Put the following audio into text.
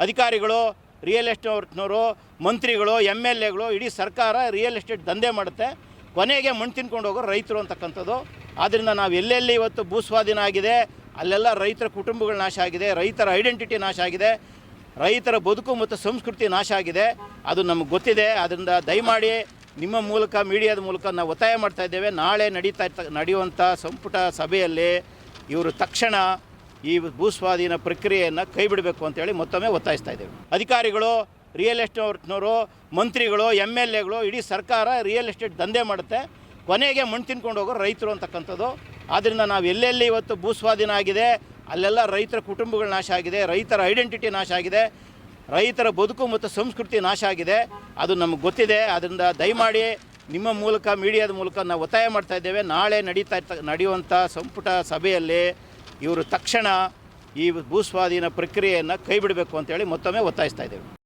ಅಧಿಕಾರಿಗಳು, ರಿಯಲ್ ಎಸ್ಟೇಟ್ನವರು, ಮಂತ್ರಿಗಳು, MLAಗಳು, ಇಡೀ ಸರ್ಕಾರ ರಿಯಲ್ ಎಸ್ಟೇಟ್ ದಂಧೆ ಮಾಡುತ್ತೆ. ಕೊನೆಗೆ ಮಣ್ಣು ತಿನ್ಕೊಂಡು ಹೋಗೋ ರೈತರು ಅಂತಕ್ಕಂಥದ್ದು. ಆದ್ದರಿಂದ ನಾವು ಎಲ್ಲೆಲ್ಲಿ ಇವತ್ತು ಭೂಸ್ವಾಧೀನ ಆಗಿದೆ ಅಲ್ಲೆಲ್ಲ ರೈತರ ಕುಟುಂಬಗಳು ನಾಶ ಆಗಿದೆ, ರೈತರ ಐಡೆಂಟಿಟಿ ನಾಶ ಆಗಿದೆ, ರೈತರ ಬದುಕು ಮತ್ತು ಸಂಸ್ಕೃತಿ ನಾಶ ಆಗಿದೆ. ಅದು ನಮಗೆ ಗೊತ್ತಿದೆ. ಅದರಿಂದ ದಯಮಾಡಿ ನಿಮ್ಮ ಮೂಲಕ, ಮೀಡಿಯಾದ ಮೂಲಕ ನಾವು ಒತ್ತಾಯ ಮಾಡ್ತಾ ಇದ್ದೇವೆ. ನಾಳೆ ನಡೆಯುವಂಥ ಸಂಪುಟ ಸಭೆಯಲ್ಲಿ ಇವರು ತಕ್ಷಣ ಈ ಭೂಸ್ವಾಧೀನ ಪ್ರಕ್ರಿಯೆಯನ್ನು ಕೈ ಬಿಡಬೇಕು ಅಂತೇಳಿ ಮತ್ತೊಮ್ಮೆ ಒತ್ತಾಯಿಸ್ತಾ ಇದ್ದೇವೆ. ಅಧಿಕಾರಿಗಳು, ರಿಯಲ್ ಎಸ್ಟೇಟ್ನವರು, ಮಂತ್ರಿಗಳು, MLAಗಳು, ಇಡೀ ಸರ್ಕಾರ ರಿಯಲ್ ಎಸ್ಟೇಟ್ ದಂಧೆ ಮಾಡುತ್ತೆ. ಕೊನೆಗೆ ಮಣ್ಣು ತಿನ್ಕೊಂಡು ಹೋಗೋ ರೈತರು ಅಂತಕ್ಕಂಥದ್ದು. ಆದ್ದರಿಂದ ನಾವು ಎಲ್ಲೆಲ್ಲಿ ಇವತ್ತು ಭೂಸ್ವಾಧೀನ ಆಗಿದೆ ಅಲ್ಲೆಲ್ಲ ರೈತರ ಕುಟುಂಬಗಳು ನಾಶ ಆಗಿದೆ, ರೈತರ ಐಡೆಂಟಿಟಿ ನಾಶ ಆಗಿದೆ, ರೈತರ ಬದುಕು ಮತ್ತು ಸಂಸ್ಕೃತಿ ನಾಶ ಆಗಿದೆ. ಅದು ನಮಗೆ ಗೊತ್ತಿದೆ. ಅದರಿಂದ ದಯಮಾಡಿ ನಿಮ್ಮ ಮೂಲಕ, ಮೀಡಿಯಾದ ಮೂಲಕ ನಾವು ಒತ್ತಾಯ ಮಾಡ್ತಾ ಇದ್ದೇವೆ. ನಾಳೆ ನಡೆಯುವಂಥ ಸಂಪುಟ ಸಭೆಯಲ್ಲಿ ಇವರು ತಕ್ಷಣ ಈ ಭೂಸ್ವಾಧೀನ ಪ್ರಕ್ರಿಯೆಯನ್ನು ಕೈ ಬಿಡಬೇಕು ಅಂತೇಳಿ ಮತ್ತೊಮ್ಮೆ ಒತ್ತಾಯಿಸ್ತಾ ಇದ್ದೇವೆ.